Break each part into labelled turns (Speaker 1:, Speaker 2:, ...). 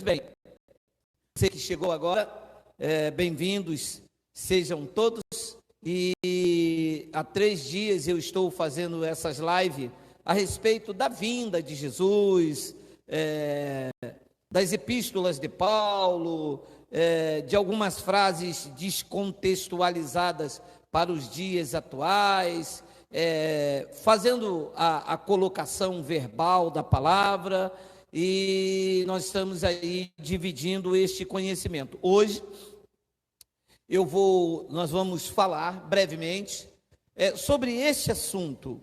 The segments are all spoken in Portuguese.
Speaker 1: bem, você que chegou agora, bem-vindos sejam todos. E há 3 dias eu estou fazendo essas lives a respeito da vinda de Jesus, das epístolas de Paulo, de algumas frases descontextualizadas para os dias atuais, fazendo a colocação verbal da palavra, e nós estamos aí dividindo este conhecimento. Hoje nós vamos falar brevemente sobre este assunto.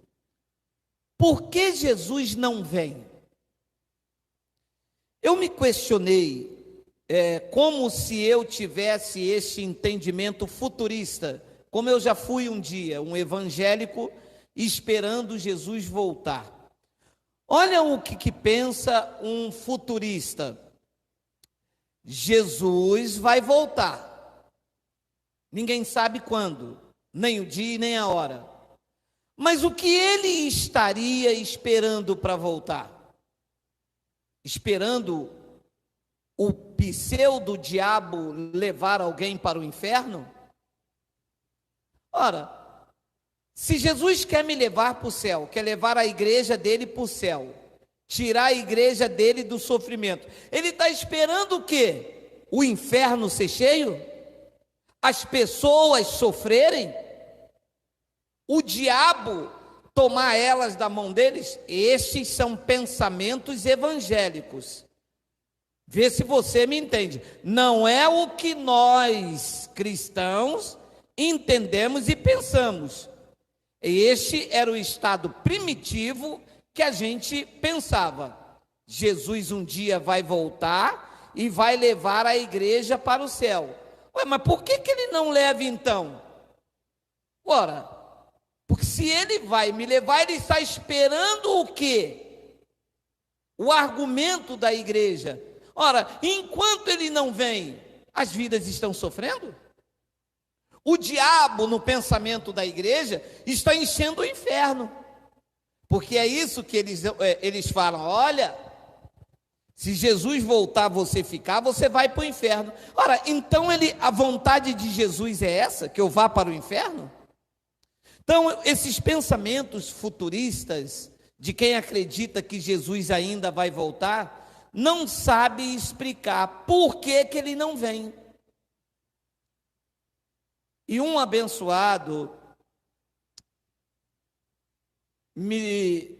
Speaker 1: Por que Jesus não vem? Eu me questionei, como se eu tivesse este entendimento futurista, como eu já fui um dia, um evangélico esperando Jesus voltar. Olha o que pensa um futurista. Jesus vai voltar. Ninguém sabe quando, nem o dia e nem a hora. Mas o que ele estaria esperando para voltar? Esperando o pseudo-diabo levar alguém para o inferno? Ora, se Jesus quer me levar para o céu, quer levar a igreja dele para o céu, tirar a igreja dele do sofrimento, ele está esperando o quê? O inferno ser cheio? As pessoas sofrerem? O diabo tomar elas da mão deles? Estes são pensamentos evangélicos. Vê se você me entende. Não é o que nós, cristãos, entendemos e pensamos. Este era o estado primitivo que a gente pensava. Jesus um dia vai voltar e vai levar a igreja para o céu. Ué, mas por que ele não leva então? Ora, porque se ele vai me levar, ele está esperando o quê? O argumento da igreja. Ora, enquanto ele não vem, as vidas estão sofrendo? O diabo, no pensamento da igreja, está enchendo o inferno. Porque é isso que eles falam: olha, se Jesus voltar, você ficar, você vai para o inferno. Ora, então a vontade de Jesus é essa, que eu vá para o inferno? Então, esses pensamentos futuristas, de quem acredita que Jesus ainda vai voltar, não sabe explicar por que ele não vem. E um abençoado me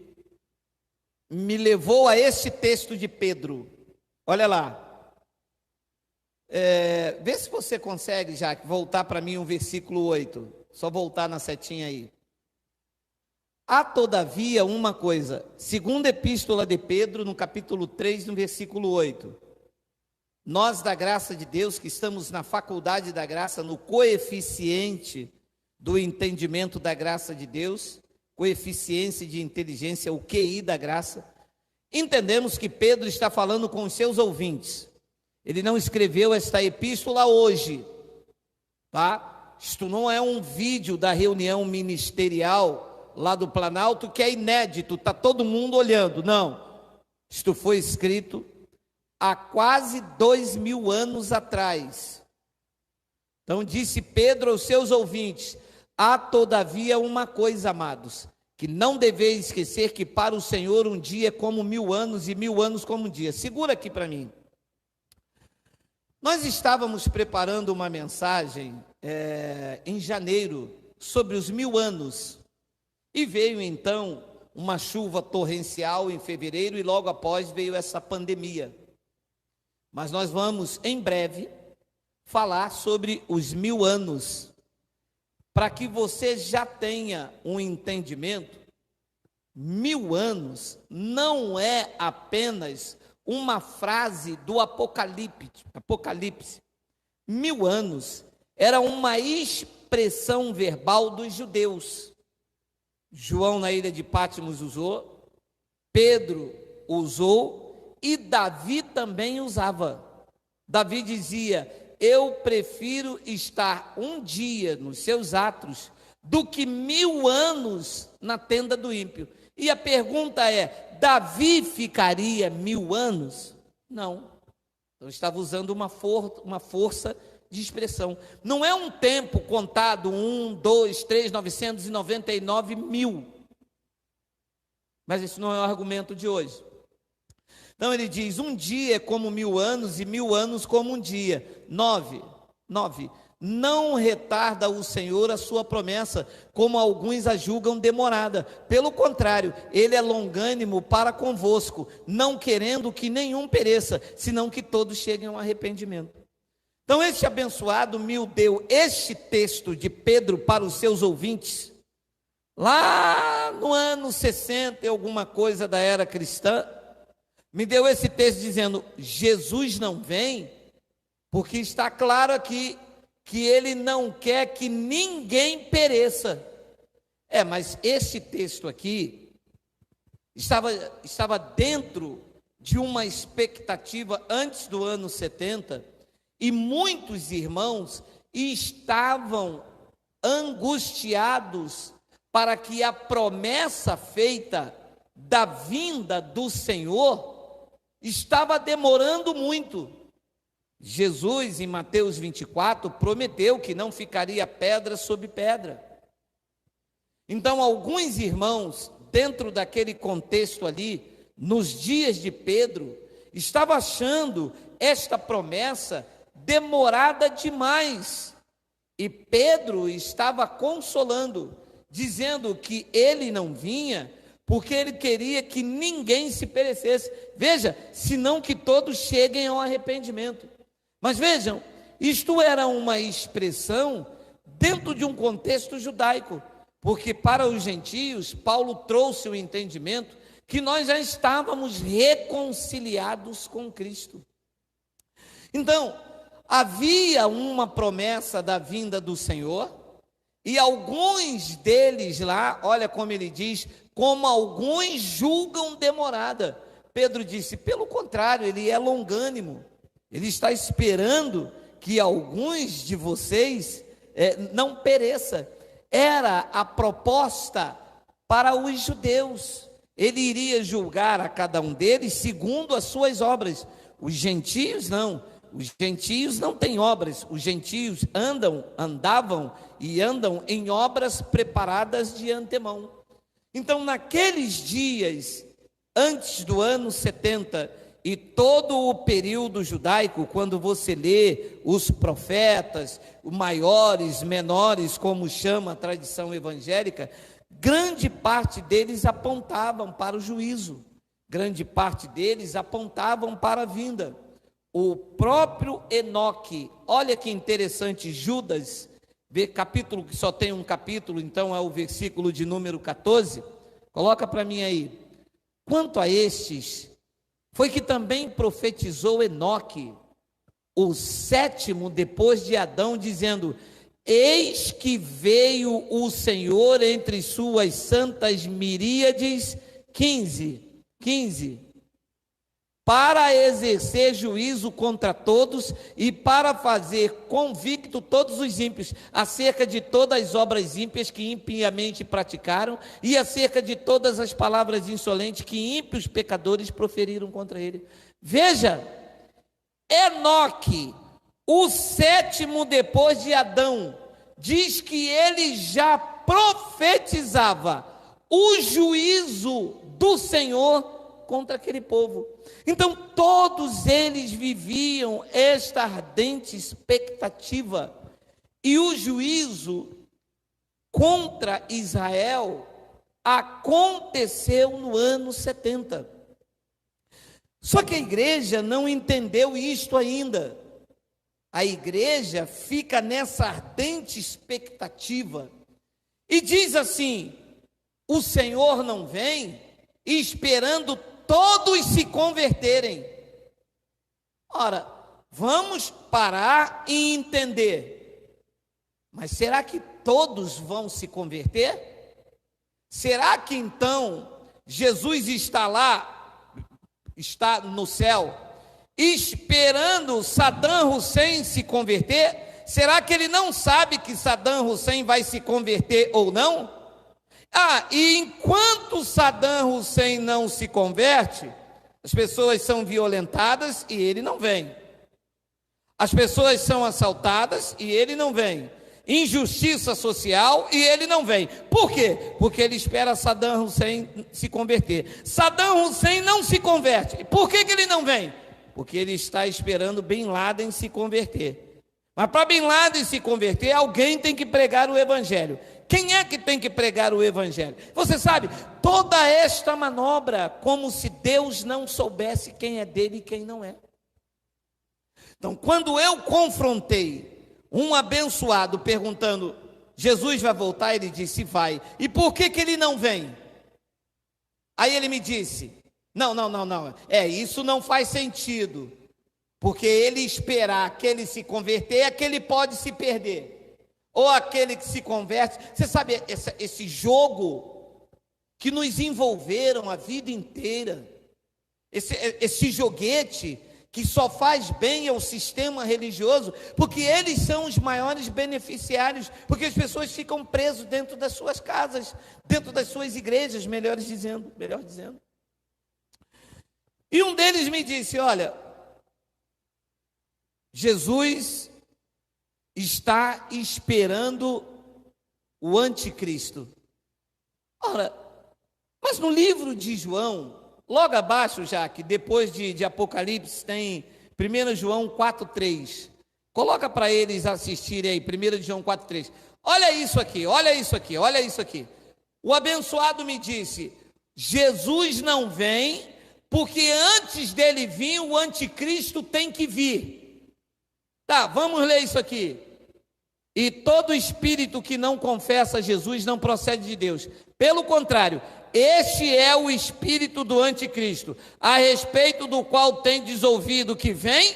Speaker 1: levou a esse texto de Pedro. Olha lá. Vê se você consegue já voltar para mim o versículo 8. Só voltar na setinha aí. Há todavia uma coisa. Segunda epístola de Pedro, no capítulo 3, no versículo 8. Nós da graça de Deus, que estamos na faculdade da graça, no coeficiente do entendimento da graça de Deus, coeficiência de inteligência, o QI da graça, entendemos que Pedro está falando com os seus ouvintes. Ele não escreveu esta epístola hoje, tá? Isto não é um vídeo da reunião ministerial lá do Planalto que é inédito, está todo mundo olhando. Não, isto foi escrito há quase 2000 anos atrás. Então disse Pedro aos seus ouvintes: há todavia uma coisa, amados, que não deveis esquecer, que para o Senhor um dia é como 1000 anos e 1000 anos como um dia. Segura aqui para mim. Nós estávamos preparando uma mensagem em janeiro sobre os 1000 anos, e veio então uma chuva torrencial em fevereiro, e logo após veio essa pandemia. Mas nós vamos em breve falar sobre os 1000 anos, para que você já tenha um entendimento. 1000 anos não é apenas uma frase do Apocalipse. 1000 anos era uma expressão verbal dos judeus. João na ilha de Patmos usou, Pedro usou e Davi também usava. Davi dizia: eu prefiro estar um dia nos seus atos do que 1000 anos na tenda do ímpio. E a pergunta é: Davi ficaria 1000 anos? Não. Então estava usando uma força de expressão. Não é um tempo contado 1, 2, 3, 999 mil. Mas isso não é o argumento de hoje. Então ele diz, um dia é como 1000 anos e 1000 anos como um dia. 9. Não retarda o Senhor a sua promessa, como alguns a julgam demorada. Pelo contrário, ele é longânimo para convosco, não querendo que nenhum pereça, senão que todos cheguem ao arrependimento. Então este abençoado me deu este texto de Pedro para os seus ouvintes, lá no ano 60 e alguma coisa da era cristã, me deu esse texto dizendo, Jesus não vem, porque está claro aqui, que ele não quer que ninguém pereça. Mas este texto aqui estava dentro de uma expectativa antes do ano 70, e muitos irmãos estavam angustiados para que a promessa feita da vinda do Senhor estava demorando muito. Jesus, em Mateus 24, prometeu que não ficaria pedra sobre pedra. Então, alguns irmãos, dentro daquele contexto ali, nos dias de Pedro, estavam achando esta promessa demorada demais. E Pedro estava consolando, dizendo que ele não vinha, porque ele queria que ninguém se perecesse. Veja, senão que todos cheguem ao arrependimento. Mas vejam, isto era uma expressão dentro de um contexto judaico, porque para os gentios, Paulo trouxe o entendimento que nós já estávamos reconciliados com Cristo. Então, havia uma promessa da vinda do Senhor, e alguns deles lá, olha como ele diz, como alguns julgam demorada. Pedro disse, pelo contrário, ele é longânimo. Ele está esperando que alguns de vocês não pereça. Era a proposta para os judeus. Ele iria julgar a cada um deles segundo as suas obras. Os gentios não. Os gentios não têm obras. Os gentios andavam e andam em obras preparadas de antemão. Então, naqueles dias, antes do ano 70, e todo o período judaico, quando você lê os profetas, maiores, menores, como chama a tradição evangélica, grande parte deles apontavam para o juízo, grande parte deles apontavam para a vinda. O próprio Enoque, olha que interessante, Judas, capítulo que só tem um capítulo, então é o versículo de número 14, coloca para mim aí. Quanto a estes, foi que também profetizou Enoque, o 7º depois de Adão, dizendo, eis que veio o Senhor entre suas santas miríades, 15, para exercer juízo contra todos e para fazer convicto todos os ímpios, acerca de todas as obras ímpias que impiamente praticaram e acerca de todas as palavras insolentes que ímpios pecadores proferiram contra ele. Veja, Enoque, o 7º depois de Adão, diz que ele já profetizava o juízo do Senhor contra aquele povo. Então todos eles viviam esta ardente expectativa, e o juízo contra Israel aconteceu no ano 70. Só que a igreja não entendeu isto ainda. A igreja fica nessa ardente expectativa e diz assim, o Senhor não vem, esperando todos se converterem. Ora, vamos parar e entender. Mas será que todos vão se converter? Será que então Jesus está lá, está no céu, esperando Saddam Hussein se converter? Será que ele não sabe que Saddam Hussein vai se converter ou não? E enquanto Saddam Hussein não se converte, as pessoas são violentadas e ele não vem. As pessoas são assaltadas e ele não vem. Injustiça social e ele não vem. Por quê? Porque ele espera Saddam Hussein se converter. Saddam Hussein não se converte. Por que ele não vem? Porque ele está esperando Bin Laden se converter. Mas para Bin Laden se converter, alguém tem que pregar o evangelho. Quem é que tem que pregar o evangelho? Você sabe, toda esta manobra, como se Deus não soubesse quem é dele e quem não é. Então, quando eu confrontei um abençoado perguntando, Jesus vai voltar? Ele disse, vai. E por que ele não vem? Aí ele me disse, não, isso não faz sentido, porque ele esperar que ele se converter, é que ele pode se perder. Ou aquele que se converte. Você sabe, esse jogo que nos envolveram a vida inteira, esse joguete que só faz bem ao sistema religioso, porque eles são os maiores beneficiários, porque as pessoas ficam presas dentro das suas casas, dentro das suas igrejas, melhor dizendo. E um deles me disse, olha, Jesus está esperando o anticristo. Ora, mas no livro de João, logo abaixo já, que depois de Apocalipse tem 1 João 4,3. Coloca para eles assistirem aí, 1 João 4,3. Olha isso aqui. O abençoado me disse, Jesus não vem, porque antes dele vir, o anticristo tem que vir. Tá, vamos ler isso aqui. E todo espírito que não confessa Jesus não procede de Deus. Pelo contrário, este é o espírito do anticristo, a respeito do qual tendes ouvido que vem,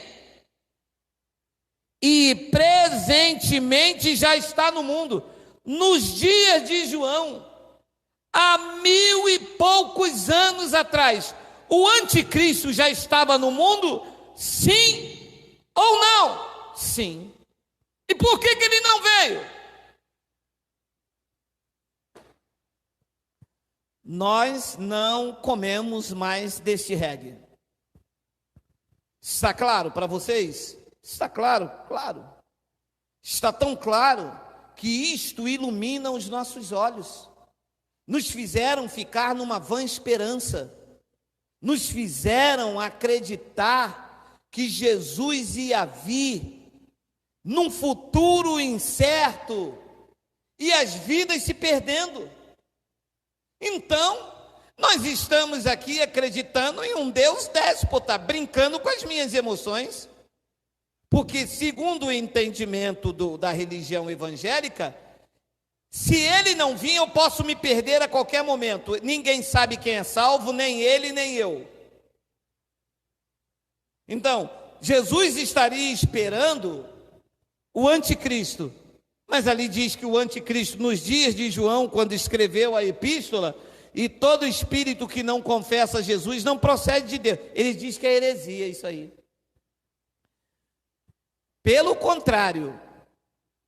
Speaker 1: e presentemente já está no mundo. Nos dias de João, há 1000 e poucos anos atrás, o anticristo já estava no mundo? Sim ou não? Sim. E por que ele não veio? Nós não comemos mais deste reggae. Está claro para vocês? Está claro? Claro. Está tão claro que isto ilumina os nossos olhos. Nos fizeram ficar numa vã esperança. Nos fizeram acreditar que Jesus ia vir num futuro incerto, e as vidas se perdendo. Então, nós estamos aqui acreditando em um Deus déspota, brincando com as minhas emoções, porque segundo o entendimento da religião evangélica, se ele não vir, eu posso me perder a qualquer momento. Ninguém sabe quem é salvo, nem ele, nem eu. Então, Jesus estaria esperando o anticristo, mas ali diz que o anticristo, nos dias de João, quando escreveu a epístola, e todo espírito que não confessa Jesus não procede de Deus. Ele diz que é heresia isso aí. Pelo contrário,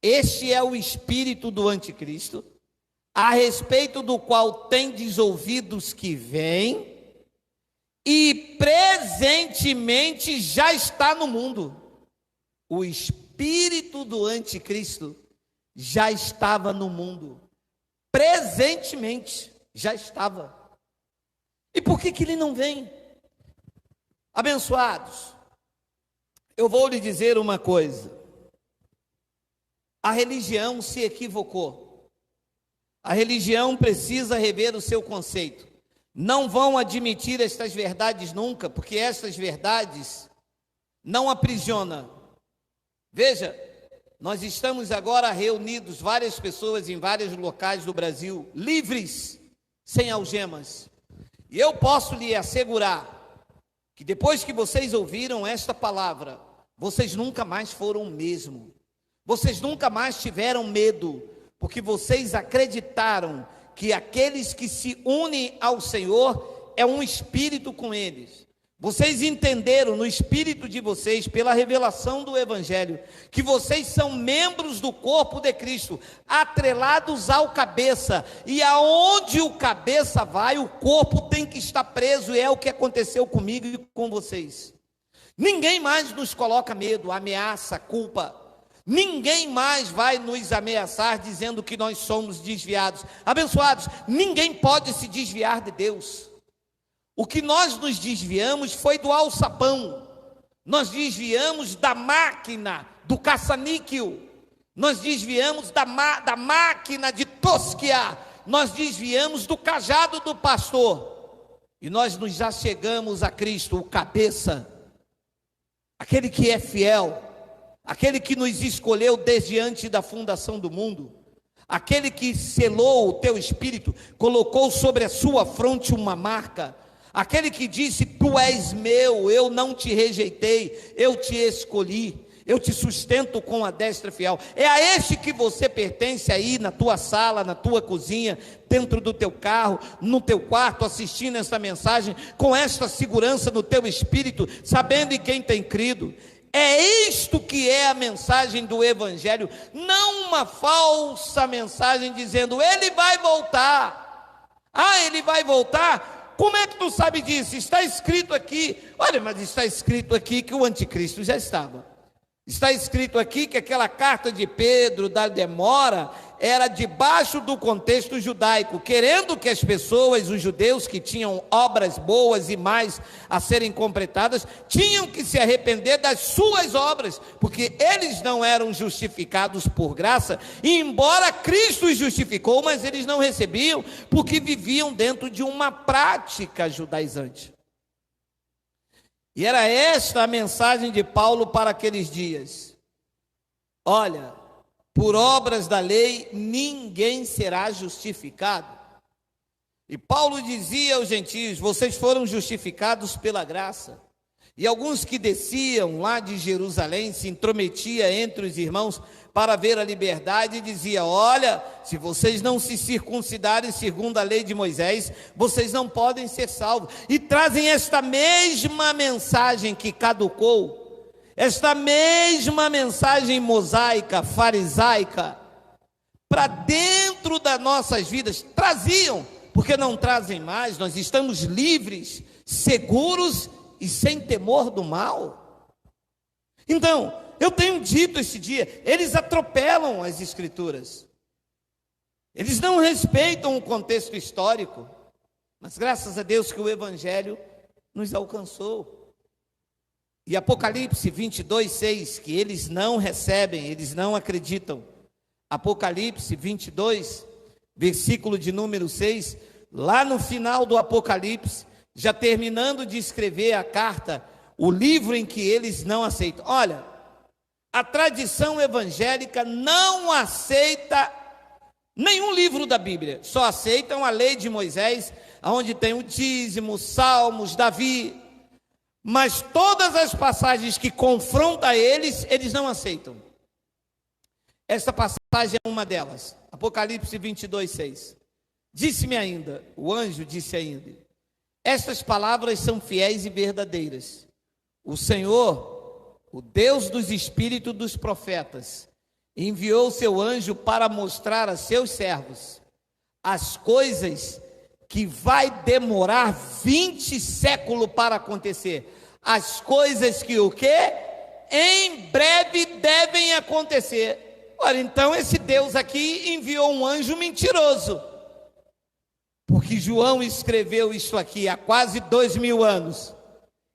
Speaker 1: este é o espírito do anticristo, a respeito do qual tendes ouvidos que vem, e presentemente já está no mundo. O espírito do anticristo já estava no mundo, presentemente já estava. E por que ele não vem? Abençoados, eu vou lhe dizer uma coisa: a religião se equivocou. A religião precisa rever o seu conceito. Não vão admitir estas verdades nunca, porque estas verdades não aprisionam. Veja, nós estamos agora reunidos, várias pessoas em vários locais do Brasil, livres, sem algemas. E eu posso lhe assegurar que depois que vocês ouviram esta palavra, vocês nunca mais foram o mesmo. Vocês nunca mais tiveram medo, porque vocês acreditaram que aqueles que se unem ao Senhor é um espírito com eles. Vocês entenderam no espírito de vocês, pela revelação do Evangelho, que vocês são membros do corpo de Cristo, atrelados ao cabeça, e aonde o cabeça vai, o corpo tem que estar preso, e é o que aconteceu comigo e com vocês. Ninguém mais nos coloca medo, ameaça, culpa. Ninguém mais vai nos ameaçar dizendo que nós somos desviados. Abençoados, ninguém pode se desviar de Deus. O que nós nos desviamos foi do alçapão. Nós desviamos da máquina do caça-níquel. Nós desviamos da máquina de tosquiar. Nós desviamos do cajado do pastor. E nós nos achegamos a Cristo, o cabeça, aquele que é fiel, aquele que nos escolheu desde antes da fundação do mundo, aquele que selou o teu espírito, colocou sobre a sua fronte uma marca, aquele que disse: tu és meu, eu não te rejeitei, eu te escolhi, eu te sustento com a destra fiel. É a este que você pertence aí na tua sala, na tua cozinha, dentro do teu carro, no teu quarto, assistindo essa mensagem, com esta segurança no teu espírito, sabendo em quem tem crido. É isto que é a mensagem do Evangelho, não uma falsa mensagem dizendo: ele vai voltar. Ah, ele vai voltar? Como é que tu sabe disso? Está escrito aqui. Olha, mas está escrito aqui que o anticristo já estava. Está escrito aqui que aquela carta de Pedro, da demora, era debaixo do contexto judaico, querendo que as pessoas, os judeus que tinham obras boas e mais a serem completadas, tinham que se arrepender das suas obras, porque eles não eram justificados por graça, e embora Cristo os justificou, mas eles não recebiam, porque viviam dentro de uma prática judaizante. E era esta a mensagem de Paulo para aqueles dias: olha, por obras da lei ninguém será justificado. E Paulo dizia aos gentios: vocês foram justificados pela graça. E alguns que desciam lá de Jerusalém se intrometia entre os irmãos para ver a liberdade e dizia: olha, se vocês não se circuncidarem segundo a lei de Moisés, vocês não podem ser salvos. E trazem esta mesma mensagem que caducou, esta mesma mensagem mosaica, farisaica, para dentro das nossas vidas. Traziam, porque não trazem mais. Nós estamos livres, seguros e sem temor do mal. Então, eu tenho dito esse dia, eles atropelam as escrituras, eles não respeitam o contexto histórico, mas graças a Deus que o Evangelho nos alcançou. E Apocalipse 22:6, que eles não recebem, eles não acreditam. Apocalipse 22, versículo de número 6, lá no final do Apocalipse, já terminando de escrever a carta, o livro em que eles não aceitam. Olha, a tradição evangélica não aceita nenhum livro da Bíblia, só aceitam a lei de Moisés, onde tem o dízimo, Salmos, Davi, mas todas as passagens que confrontam eles, eles não aceitam. Esta passagem é uma delas, Apocalipse 22:6. Disse-me ainda, o anjo disse ainda: estas palavras são fiéis e verdadeiras. O Senhor, o Deus dos espíritos dos profetas, enviou seu anjo para mostrar a seus servos as coisas que vai demorar 20 séculos para acontecer. As coisas que o quê? Em breve devem acontecer. Ora, então esse Deus aqui enviou um anjo mentiroso, porque João escreveu isso aqui há quase 2000 anos,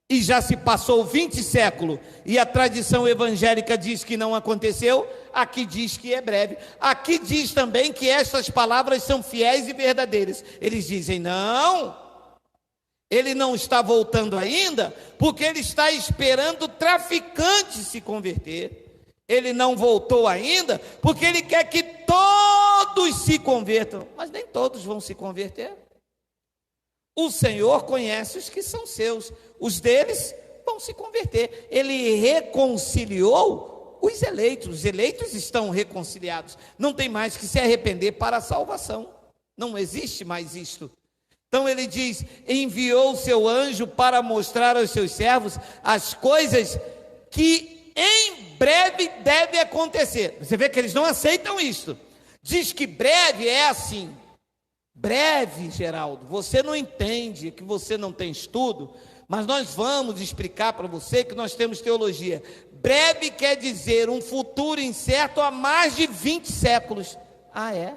Speaker 1: e já se passou 20 séculos, e a tradição evangélica diz que não aconteceu, aqui diz que é breve. Aqui diz também que estas palavras são fiéis e verdadeiras. Eles dizem: não, ele não está voltando ainda, porque ele está esperando o traficante se converter. Ele não voltou ainda, porque ele quer que todos se convertam, mas nem todos vão se converter. O Senhor conhece os que são seus, os deles vão se converter. Ele reconciliou os eleitos estão reconciliados, não tem mais que se arrepender para a salvação, não existe mais isto. Então ele diz: enviou o seu anjo para mostrar aos seus servos as coisas que em breve deve acontecer. Você vê que eles não aceitam isso. Diz que breve é assim. Breve, Geraldo, você não entende, que você não tem estudo. Mas nós vamos explicar para você que nós temos teologia. Breve quer dizer um futuro incerto há mais de 20 séculos. Ah, é?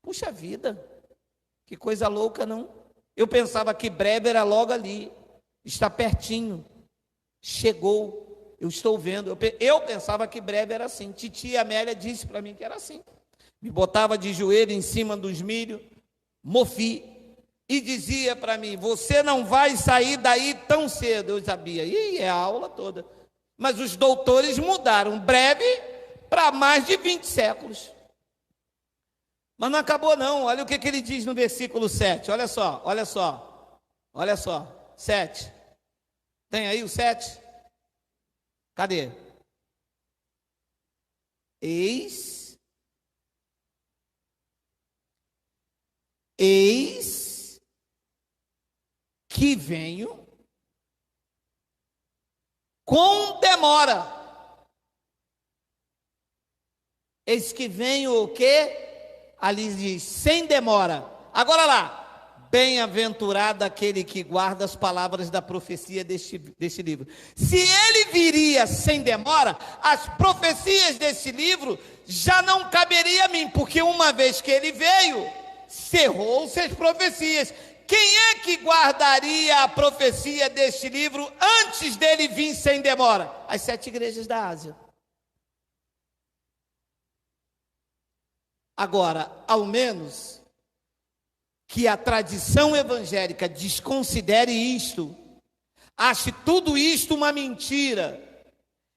Speaker 1: Puxa vida, que coisa louca, não? Eu pensava que breve era logo ali, está pertinho, chegou, eu estou vendo. Eu pensava que breve era assim. Titia Amélia disse para mim que era assim. Me botava de joelho em cima dos milhos, mofi, e dizia para mim: você não vai sair daí tão cedo. Eu sabia, e é a aula toda. Mas os doutores mudaram breve para mais de 20 séculos. Mas não acabou não, olha o que ele diz no versículo 7, olha só, 7. Tem aí o 7? Cadê? Eis que venho com demora. Eis que venho o quê? Ali diz, sem demora. Agora lá, bem-aventurado aquele que guarda as palavras da profecia deste livro. Se ele viria sem demora, as profecias desse livro já não caberia a mim, porque uma vez que ele veio, cerrou-se as profecias. Quem é que guardaria a profecia deste livro antes dele vir sem demora? As 7 igrejas da Ásia. Agora, ao menos que a tradição evangélica desconsidere isto, ache tudo isto uma mentira,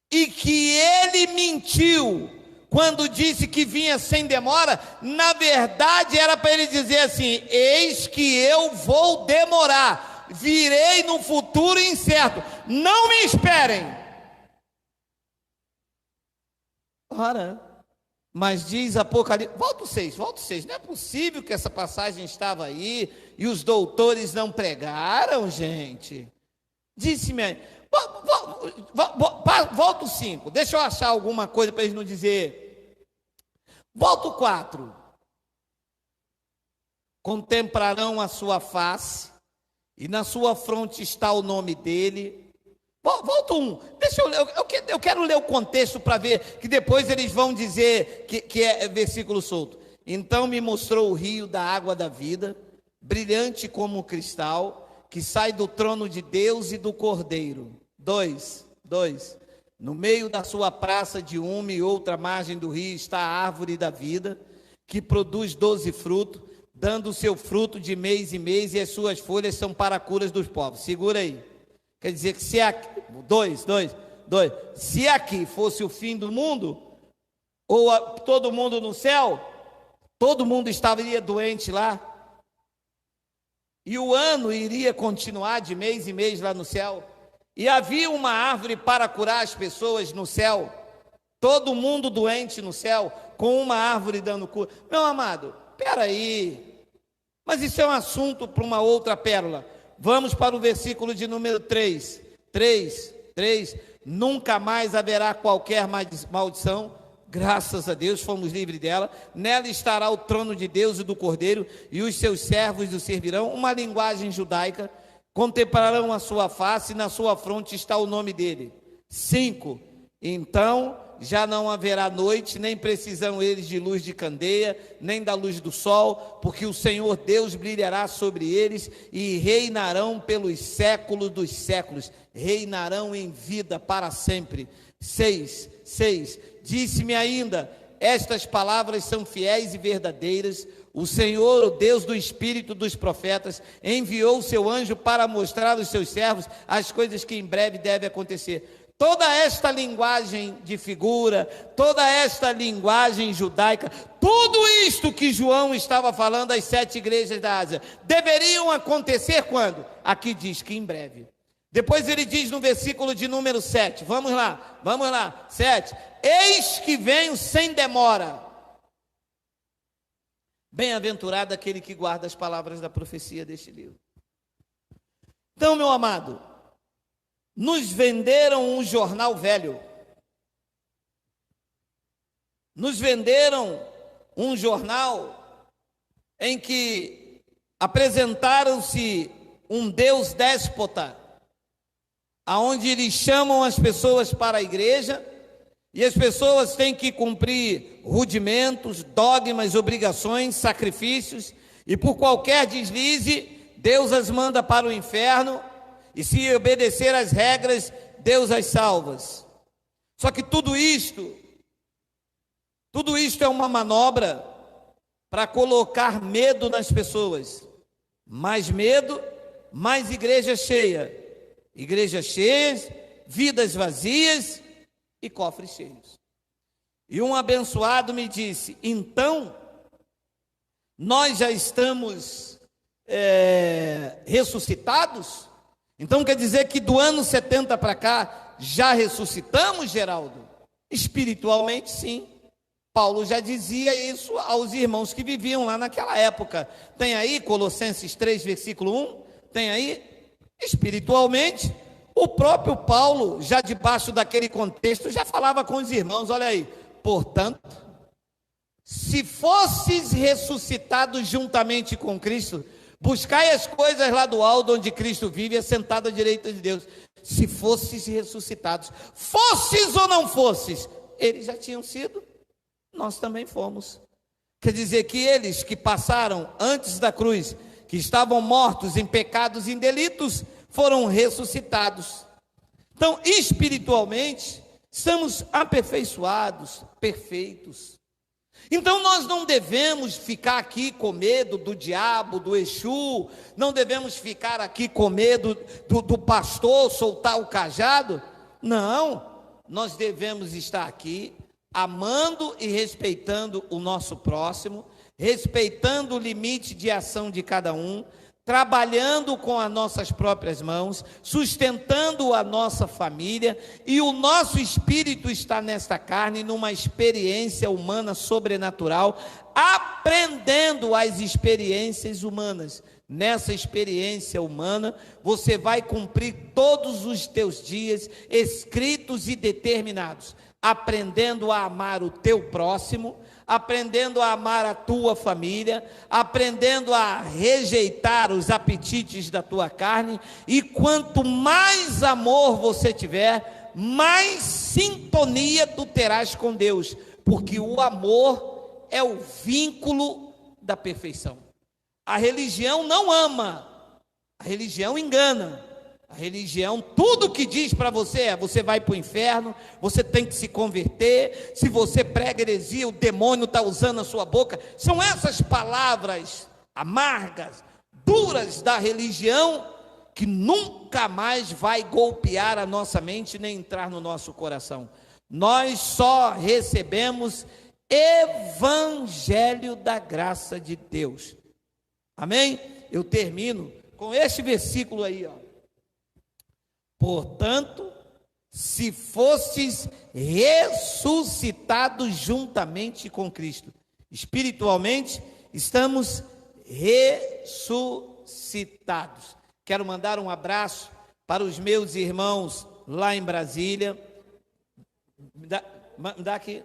Speaker 1: e que ele mentiu quando disse que vinha sem demora, na verdade era para ele dizer assim: eis que eu vou demorar, virei no futuro incerto, não me esperem. Ora, mas diz Apocalipse, volta o 6, não é possível que essa passagem estava aí e os doutores não pregaram, gente. Disse-me aí, volta o 5, deixa eu achar alguma coisa para eles não dizer. Volta o 4. Contemplarão a sua face, e na sua fronte está o nome dele. Volta um, deixa eu ler, eu quero ler o contexto para ver, que depois eles vão dizer que é versículo solto. Então me mostrou o rio da água da vida, brilhante como cristal, que sai do trono de Deus e do Cordeiro. 2. No meio da sua praça de uma e outra margem do rio está a árvore da vida, que produz 12 frutos, dando o seu fruto de mês em mês, e as suas folhas são para a cura dos povos. Segura aí. Quer dizer que se aqui, se aqui fosse o fim do mundo, ou todo mundo no céu, todo mundo estaria doente lá, e o ano iria continuar de mês em mês lá no céu, e havia uma árvore para curar as pessoas no céu, todo mundo doente no céu, com uma árvore dando cura. Meu amado, espera aí, mas isso é um assunto para uma outra pérola. Vamos para o versículo de número 3. 3. Nunca mais haverá qualquer maldição. Graças a Deus, fomos livres dela. Nela estará o trono de Deus e do Cordeiro, e os seus servos o servirão. Uma linguagem judaica. Contemplarão a sua face, e na sua fronte está o nome dele. 5. Então já não haverá noite, nem precisam eles de luz de candeia, nem da luz do sol, porque o Senhor Deus brilhará sobre eles, e reinarão pelos séculos dos séculos, reinarão em vida para sempre. 6. Disse-me ainda, estas palavras são fiéis e verdadeiras. O Senhor, o Deus do Espírito dos profetas, enviou o seu anjo para mostrar aos seus servos as coisas que em breve devem acontecer. Toda esta linguagem de figura, toda esta linguagem judaica, tudo isto que João estava falando às 7 igrejas da Ásia, deveriam acontecer quando? Aqui diz que em breve. Depois ele diz no versículo de número 7, vamos lá, 7. Eis que venho sem demora. Bem-aventurado aquele que guarda as palavras da profecia deste livro. Então, meu amado, nos venderam um jornal velho, nos venderam um jornal em que apresentaram-se um Deus déspota, aonde eles chamam as pessoas para a igreja, e as pessoas têm que cumprir rudimentos, dogmas, obrigações, sacrifícios, e por qualquer deslize, Deus as manda para o inferno, e se obedecer às regras, Deus as salva. Só que tudo isto é uma manobra para colocar medo nas pessoas. Mais medo, mais igreja cheia. Igrejas cheias, vidas vazias e cofres cheios. E um abençoado me disse: então, nós já estamos ressuscitados? Então quer dizer que do ano 70 para cá, já ressuscitamos, Geraldo? Espiritualmente, sim. Paulo já dizia isso aos irmãos que viviam lá naquela época. Tem aí Colossenses 3, versículo 1? Tem aí? Espiritualmente, o próprio Paulo, já debaixo daquele contexto, já falava com os irmãos, olha aí: portanto, se fosses ressuscitados juntamente com Cristo, buscai as coisas lá do alto, onde Cristo vive, assentado à direita de Deus. Se fosses ressuscitados, fosses ou não fosses, eles já tinham sido, nós também fomos. Quer dizer que eles que passaram antes da cruz, que estavam mortos em pecados e em delitos, foram ressuscitados. Então, espiritualmente, estamos aperfeiçoados, perfeitos. Então nós não devemos ficar aqui com medo do diabo, do Exu, não devemos ficar aqui com medo do pastor soltar o cajado. Não, nós devemos estar aqui amando e respeitando o nosso próximo, respeitando o limite de ação de cada um, trabalhando com as nossas próprias mãos, sustentando a nossa família, e o nosso espírito está nesta carne, numa experiência humana sobrenatural, aprendendo as experiências humanas. Nessa experiência humana, você vai cumprir todos os teus dias escritos e determinados, aprendendo a amar o teu próximo, aprendendo a amar a tua família, aprendendo a rejeitar os apetites da tua carne, e quanto mais amor você tiver, mais sintonia tu terás com Deus, porque o amor é o vínculo da perfeição. A religião não ama, a religião engana. A religião, tudo que diz para você é: você vai para o inferno, você tem que se converter, se você prega heresia, o demônio está usando a sua boca. São essas palavras amargas, duras da religião, que nunca mais vai golpear a nossa mente, nem entrar no nosso coração. Nós só recebemos evangelho da graça de Deus. Amém? Eu termino com este versículo aí, ó. Portanto, se fostes ressuscitados juntamente com Cristo, espiritualmente, estamos ressuscitados. Quero mandar um abraço para os meus irmãos lá em Brasília. Me dá aqui.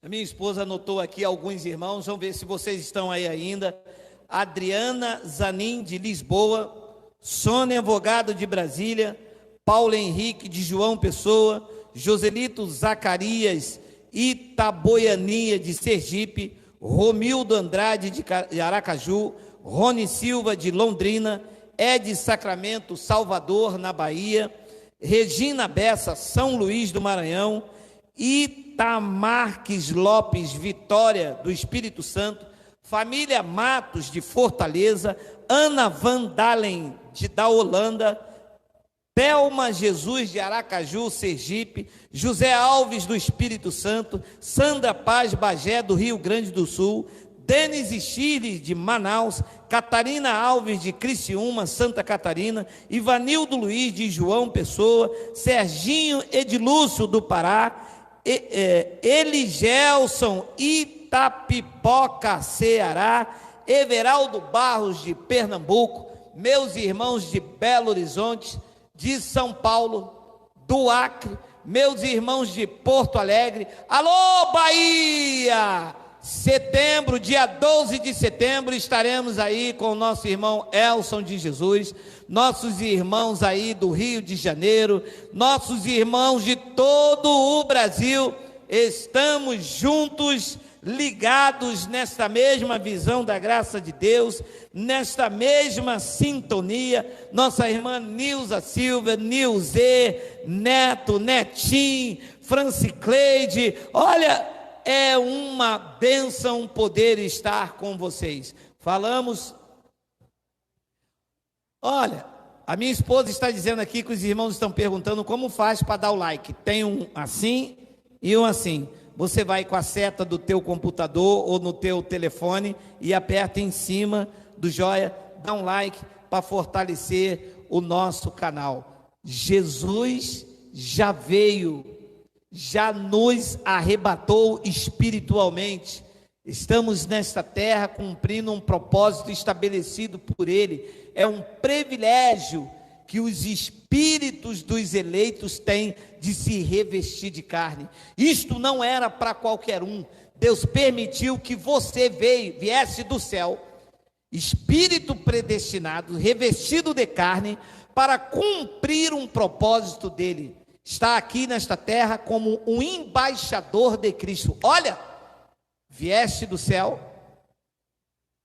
Speaker 1: A minha esposa anotou aqui alguns irmãos, vamos ver se vocês estão aí ainda. Adriana Zanin, de Lisboa. Sônia Avogado, de Brasília. Paulo Henrique, de João Pessoa. Joselito Zacarias Itaboiania, de Sergipe. Romildo Andrade, de Aracaju. Rony Silva, de Londrina. Ed Sacramento, Salvador, na Bahia. Regina Bessa, São Luís do Maranhão. Itamarques Lopes, Vitória, do Espírito Santo. Família Matos, de Fortaleza. Ana Van Dalen, da Holanda. Thelma Jesus, de Aracaju, Sergipe. José Alves, do Espírito Santo. Sandra Paz Bagé, do Rio Grande do Sul. Denise Chile, de Manaus. Catarina Alves, de Criciúma, Santa Catarina. Ivanildo Luiz, de João Pessoa. Serginho Edilúcio, do Pará. Eligelson Itapipoca, Ceará. Everaldo Barros, de Pernambuco. Meus irmãos de Belo Horizonte, de São Paulo, do Acre. Meus irmãos de Porto Alegre. Alô, Bahia! setembro, dia 12 de setembro, estaremos aí com o nosso irmão Elson de Jesus, nossos irmãos aí do Rio de Janeiro, nossos irmãos de todo o Brasil. Estamos juntos, ligados nesta mesma visão da graça de Deus, nesta mesma sintonia. Nossa irmã Nilza Silva, Nilze, Neto, Netinho, Francicleide, olha, é uma bênção poder estar com vocês. Falamos, olha, a minha esposa está dizendo aqui que os irmãos estão perguntando como faz para dar o like. Tem um assim e um assim. Você vai com a seta do teu computador ou no teu telefone e aperta em cima do joia, dá um like para fortalecer o nosso canal. Jesus já veio, já nos arrebatou espiritualmente. Estamos nesta terra cumprindo um propósito estabelecido por Ele. É um privilégio que os espíritos dos eleitos têm de se revestir de carne. Isto não era para qualquer um. Deus permitiu que você viesse do céu, espírito predestinado, revestido de carne, para cumprir um propósito dele. Está aqui nesta terra como um embaixador de Cristo. Olha, vieste do céu,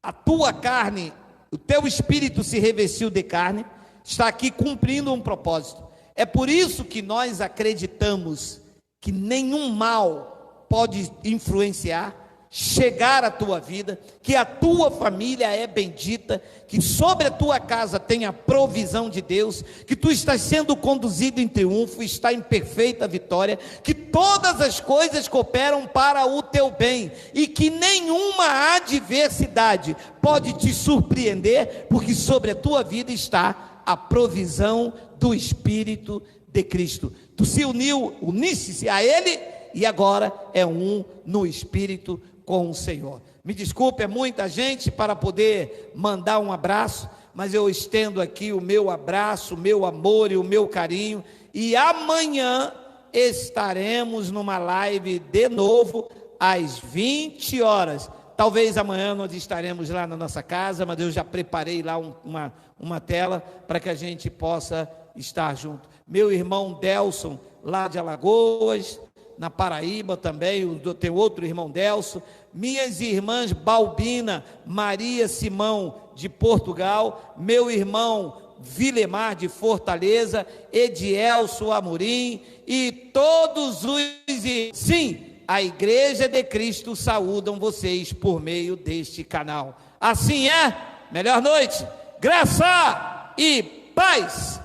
Speaker 1: a tua carne, o teu espírito se revestiu de carne, está aqui cumprindo um propósito. É por isso que nós acreditamos que nenhum mal pode influenciar, chegar à tua vida, que a tua família é bendita, que sobre a tua casa tem a provisão de Deus, que tu estás sendo conduzido em triunfo, está em perfeita vitória, que todas as coisas cooperam para o teu bem, e que nenhuma adversidade pode te surpreender, porque sobre a tua vida está a provisão do Espírito de Cristo. Tu se unisse a Ele, e agora é um no Espírito com o Senhor. Me desculpe, é muita gente para poder mandar um abraço, mas eu estendo aqui o meu abraço, o meu amor e o meu carinho, e amanhã estaremos numa live de novo, às 20 horas, talvez amanhã nós estaremos lá na nossa casa, mas eu já preparei lá uma tela, para que a gente possa estar junto. Meu irmão Delson, lá de Alagoas, na Paraíba também, tem outro irmão Delson, minhas irmãs Balbina, Maria Simão de Portugal, meu irmão Vilemar de Fortaleza, Edielso Amorim e todos os... Sim, a Igreja de Cristo saúdam vocês por meio deste canal. Assim é, melhor noite, graça e paz.